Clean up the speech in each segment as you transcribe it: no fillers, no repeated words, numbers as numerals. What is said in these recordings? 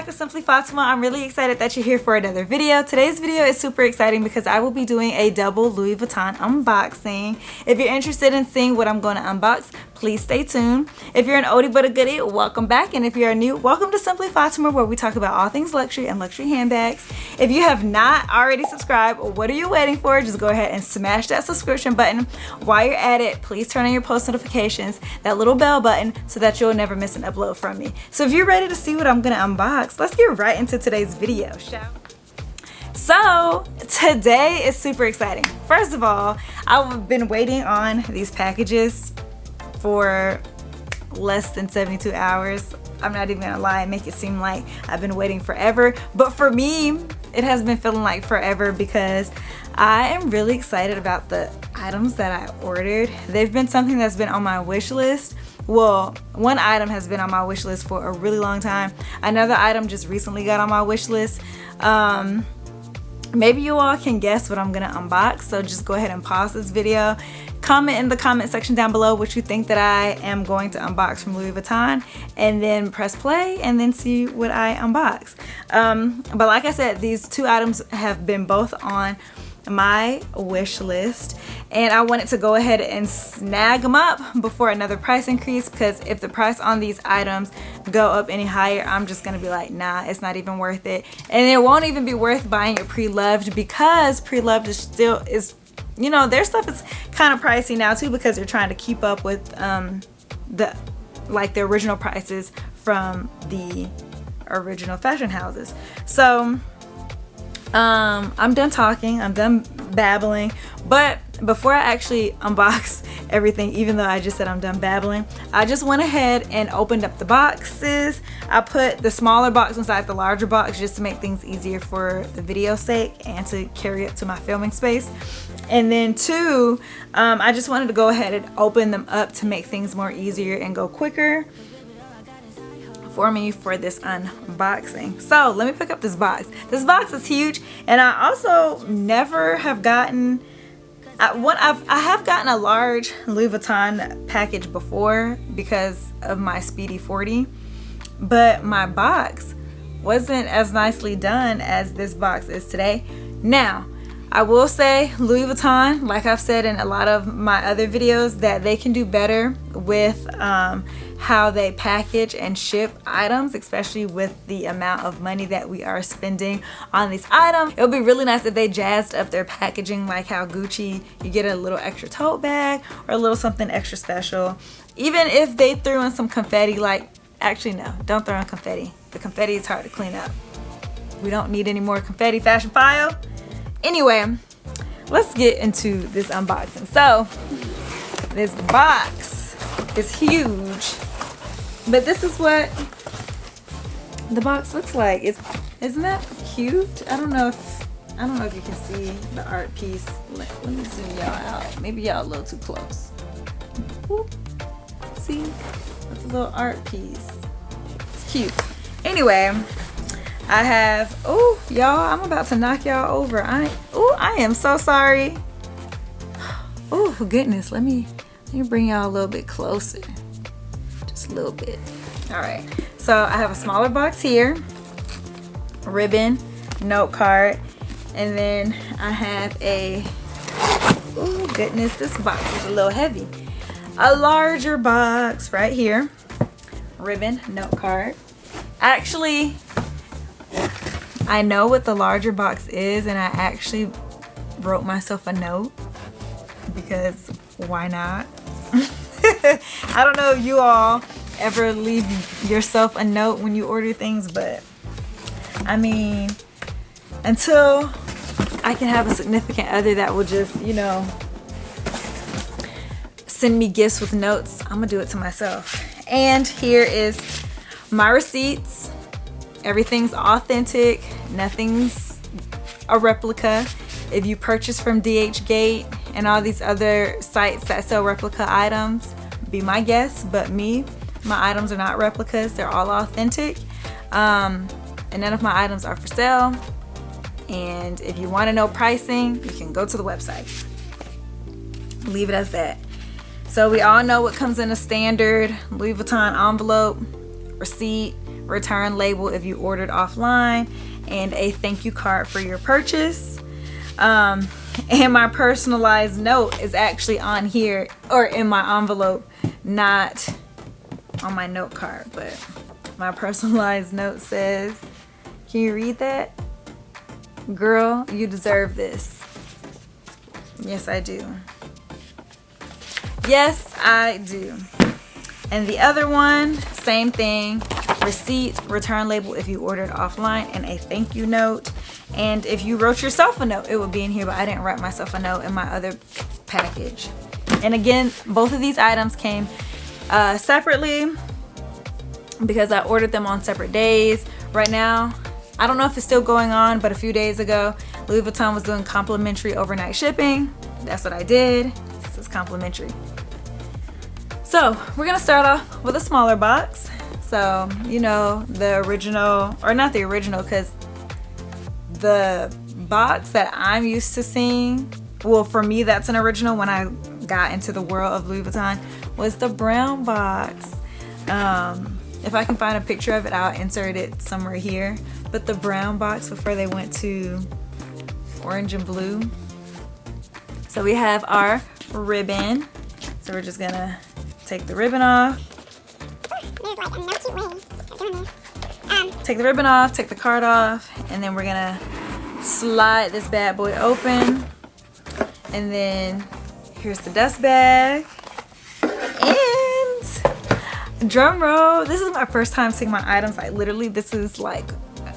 back to Simply Fatima. I'm really excited that you're here for another video. Today's video is super exciting because I will be doing a double Louis Vuitton unboxing. If you're interested in seeing what I'm going to unbox, please stay tuned. If you're an oldie but a goodie, welcome back. And if you're new, welcome to Simply Fatima, where we talk about all things luxury and luxury handbags. If you have not already subscribed, what are you waiting for? Just go ahead and smash that subscription button. While you're at it, please turn on your post notifications, that little bell button, so that you'll never miss an upload from me. So if you're ready to see what I'm gonna unbox, let's get right into today's video, shall we? So today is super exciting. First of all, I've been waiting on these packages for less than 72 hours. I'm not even gonna lie and make it seem like I've been waiting forever, but for me it has been feeling like forever because I am really excited about the items that I ordered. They've been something that's been on my wish list. Well, one item has been on my wish list for a really long time. Another item just recently got on my wish list. Maybe you all can guess what I'm gonna unbox, so just go ahead and pause this video. Comment in the comment section down below what you think that I am going to unbox from Louis Vuitton, and then press play and then see what I unbox. But like I said, these two items have been both on my wish list, and I wanted to go ahead and snag them up before another price increase, because if the price on these items go up any higher, I'm just gonna be like, nah, it's not even worth it. And it won't even be worth buying it pre-loved, because pre-loved is still, you know, their stuff is kind of pricey now too, because they're trying to keep up with the original prices from the original fashion houses. So I'm done talking, I'm done babbling, but before I actually unbox everything, even though I just said I'm done babbling, I just went ahead and opened up the boxes. I put the smaller box inside the larger box just to make things easier for the video's sake and to carry it to my filming space. And then two, I just wanted to go ahead and open them up to make things more easier and go quicker for me for this unboxing. So let me pick up this box. This box is huge, and I also never have gotten I have gotten a large Louis Vuitton package before because of my Speedy 40, but my box wasn't as nicely done as this box is today. Now I will say Louis Vuitton, like I've said in a lot of my other videos, that they can do better with how they package and ship items, especially with the amount of money that we are spending on these items. It would be really nice if they jazzed up their packaging, like how Gucci, you get a little extra tote bag or a little something extra special. Even if they threw in some confetti, like, actually no, don't throw in confetti. The confetti is hard to clean up. We don't need any more confetti, fashion file. Anyway, let's get into this unboxing. So this box is huge, but this is what the box looks like. Isn't that cute? I don't know if you can see the art piece. Let me zoom y'all out. Maybe y'all a little too close. Whoop. See, that's a little art piece. It's cute. Anyway, I have, oh y'all, I'm about to knock y'all over. I am so sorry. Oh goodness, let me bring y'all a little bit closer, just a little bit. All right, so I have a smaller box here, ribbon, note card, and then I have a, oh goodness, this box is a little heavy, a larger box right here, ribbon, note card. Actually, I know what the larger box is, and I actually wrote myself a note because why not? I don't know if you all ever leave yourself a note when you order things, but I mean, until I can have a significant other that will just, you know, send me gifts with notes, I'm gonna do it to myself. And here is my receipts. Everything's authentic, nothing's a replica. If you purchase from DHgate and all these other sites that sell replica items, be my guest, but my items are not replicas, they're all authentic. And none of my items are for sale. And if you want to know pricing, you can go to the website. Leave it as that. So we all know what comes in a standard Louis Vuitton envelope: receipt, return label if you ordered offline, and a thank you card for your purchase. And my personalized note is actually on here, or in my envelope, not on my note card, but my personalized note says, can you read that? Girl, you deserve this. Yes, I do. Yes, I do. And the other one, same thing. Receipt, return label if you ordered offline, and a thank you note. And if you wrote yourself a note, it would be in here, but I didn't write myself a note in my other package. And again, both of these items came separately because I ordered them on separate days. Right now, I don't know if it's still going on, but a few days ago, Louis Vuitton was doing complimentary overnight shipping. That's what I did. This is complimentary. So we're gonna start off with a smaller box. So, you know, the original, or not the original, because the box that I'm used to seeing, well, for me, that's an original when I got into the world of Louis Vuitton, was the brown box. If I can find a picture of it, I'll insert it somewhere here. But the brown box before they went to orange and blue. So we have our ribbon. So we're just gonna take the ribbon off. There's like a no cute way of doing this. Take the ribbon off, take the card off, and then we're gonna slide this bad boy open. And then here's the dust bag. And drum roll, this is my first time seeing my items. Like literally, this is like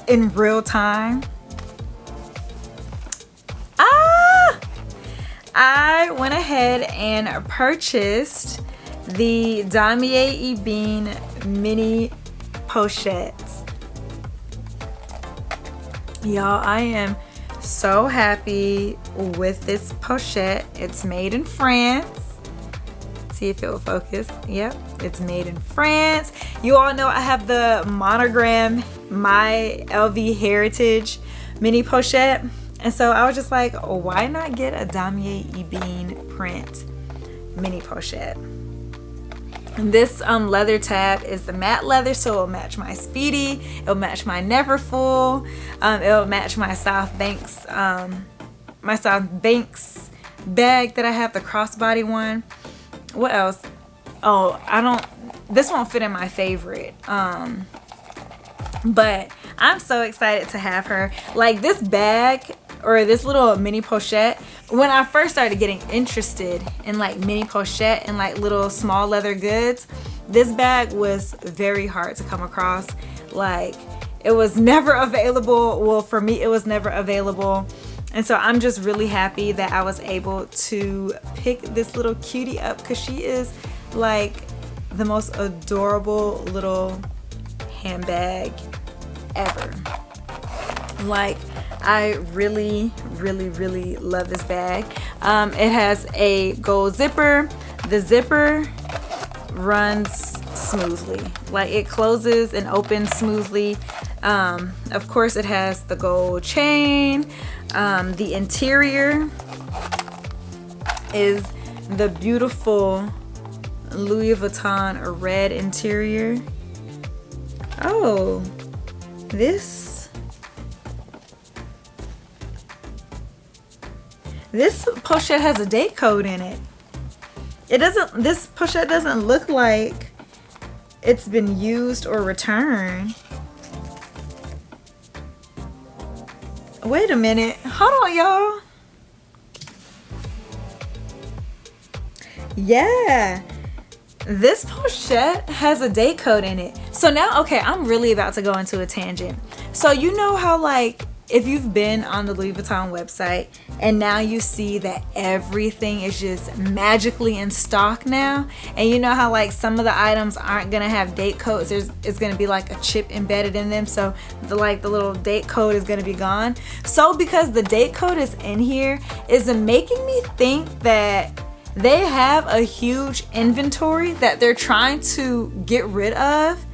in real time. I went ahead and purchased the Damier Ebene mini pochettes. Y'all, I am so happy with this pochette. It's made in France. See if it will focus. Yep, it's made in France. You all know I have the monogram My LV Heritage mini pochette. And so I was just like, why not get a Damier Ebene print mini pochette? And this leather tab is the matte leather, so it'll match my Speedy, it'll match my Neverfull, it'll match my South Banks bag that I have, the crossbody one. What else? Oh, this won't fit in my favorite. But I'm so excited to have her. Like this bag, or this little mini pochette, when I first started getting interested in like mini pochette and like little small leather goods, this bag was very hard to come across. Like it was never available. Well, for me, it was never available. And so I'm just really happy that I was able to pick this little cutie up, because she is like the most adorable little handbag ever. Like I really love this bag. It has a gold zipper. The zipper runs smoothly, like it closes and opens smoothly. Of course it has the gold chain. The interior is the beautiful Louis Vuitton red interior. Oh, this pochette has a date code in it. This pochette doesn't look like it's been used or returned. Wait a minute, hold on y'all. Yeah, this pochette has a date code in it. So now, okay, I'm really about to go into a tangent. So you know how like if you've been on the Louis Vuitton website and now you see that everything is just magically in stock now, and you know how like some of the items aren't gonna have date codes, it's gonna be like a chip embedded in them, so the little date code is gonna be gone. So because the date code is in here, is making me think that they have a huge inventory that they're trying to get rid of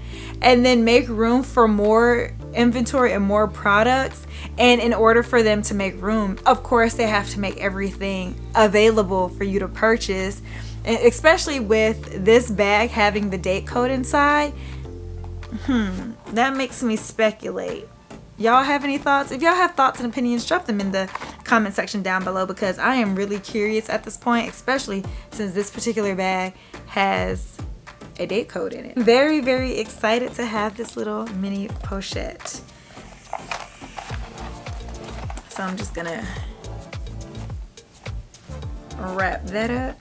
and then make room for more inventory and more products. And in order for them to make room, of course they have to make everything available for you to purchase. And especially with this bag having the date code inside, That makes me speculate. Y'all have any thoughts? If y'all have thoughts and opinions, drop them in the comment section down below, because I am really curious at this point, especially since this particular bag has a date code in it. Very, very excited to have this little mini pochette. So I'm just gonna wrap that up.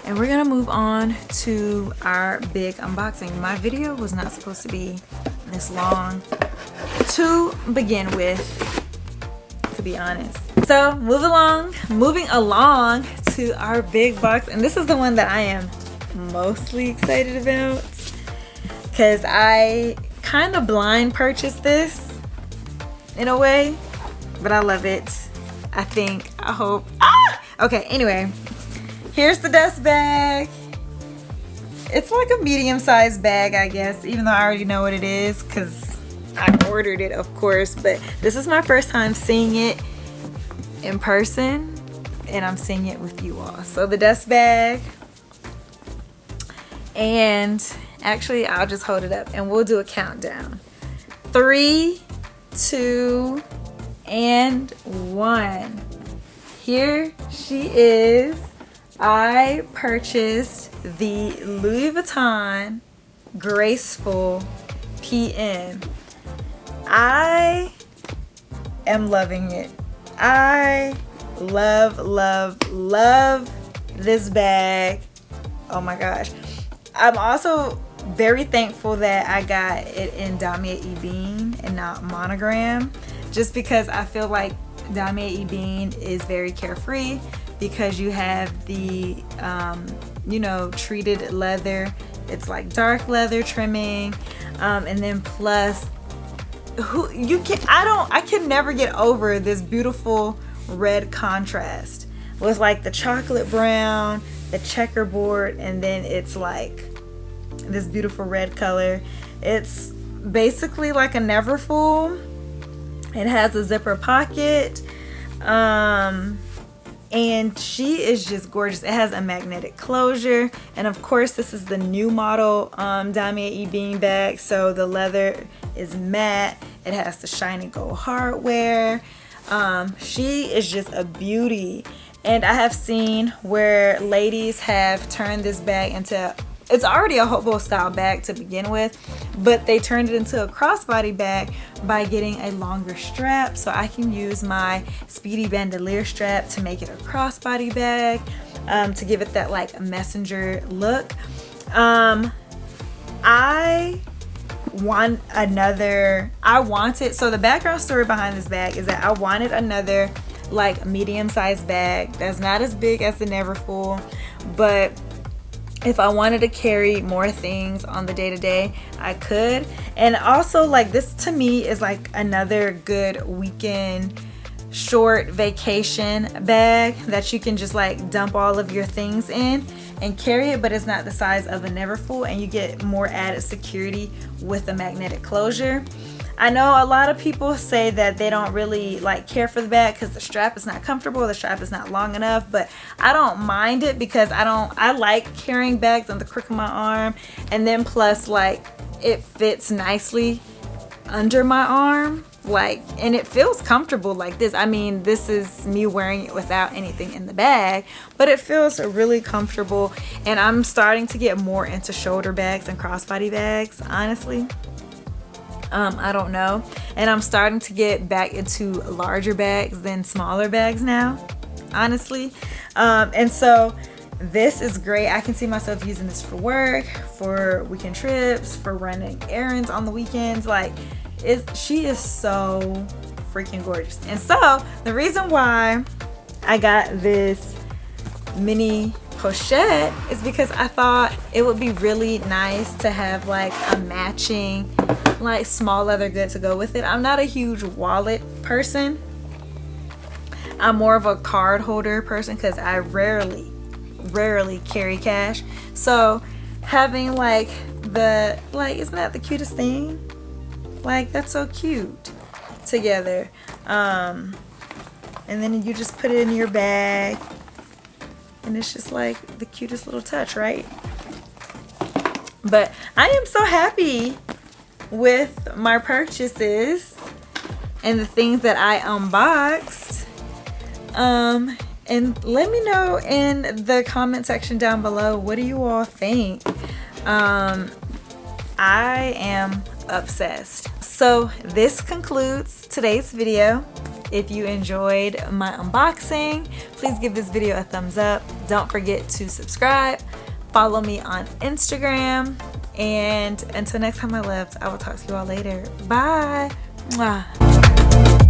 And we're gonna move on to our big unboxing. My video was not supposed to be this long to begin with, to be honest. So moving along to our big box. And this is the one that I am mostly excited about, because I kind of blind purchased this in a way, but I love it. I hope. Okay, anyway. Here's the dust bag. It's like a medium-sized bag, I guess, even though I already know what it is because I ordered it, of course. But this is my first time seeing it in person, and I'm seeing it with you all. So the dust bag, and actually I'll just hold it up and we'll do a countdown. 3, 2, and 1. Here she is. I purchased the Louis Vuitton Graceful PM. I am loving it. I love this bag. Oh my gosh. I'm also very thankful that I got it in Damier Ebene and not monogram, just because I feel like Damier Ebene is very carefree, because you have the you know, treated leather. It's like dark leather trimming, and then plus I can never get over this beautiful red contrast with like the chocolate brown, the checkerboard, and then it's like this beautiful red color. It's basically like a Neverfull. It has a zipper pocket, and she is just gorgeous. It has a magnetic closure, and of course this is the new model Damier Ebene bag, so the leather is matte. It has the shiny gold hardware. She is just a beauty, and I have seen where ladies have turned this bag into, it's already a hobo style bag to begin with, but they turned it into a crossbody bag by getting a longer strap, so I can use my speedy bandolier strap to make it a crossbody bag, to give it that like messenger look. So the background story behind this bag is that I wanted another like medium-sized bag that's not as big as the Neverfull, but if I wanted to carry more things on the day-to-day, I could. And also, like, this to me is like another good weekend short vacation bag that you can just like dump all of your things in and carry it, but it's not the size of a Neverfull, and you get more added security with the magnetic closure. I know a lot of people say that they don't really like care for the bag because the strap is not comfortable, the strap is not long enough, but I don't mind it because I like carrying bags on the crook of my arm, and then plus like it fits nicely under my arm, like, and it feels comfortable like this. I mean, this is me wearing it without anything in the bag, but it feels really comfortable, and I'm starting to get more into shoulder bags and crossbody bags, honestly. I don't know, and I'm starting to get back into larger bags than smaller bags now, honestly. And so this is great. I can see myself using this for work, for weekend trips, for running errands on the weekends. Like, she is so freaking gorgeous. And so the reason why I got this mini pochette is because I thought it would be really nice to have like a matching like small leather good to go with it. I'm not a huge wallet person. I'm more of a card holder person because I rarely carry cash. So having like the, like, isn't that the cutest thing? Like, that's so cute together. And then you just put it in your bag And it's just like the cutest little touch, right? But I am so happy with my purchases and the things that I unboxed. And let me know in the comment section down below, what do you all think? I am obsessed. So this concludes today's video. If you enjoyed my unboxing, please give this video a thumbs up. Don't forget to subscribe. Follow me on Instagram. And until next time, my loves, I will talk to you all later. Bye. Mwah.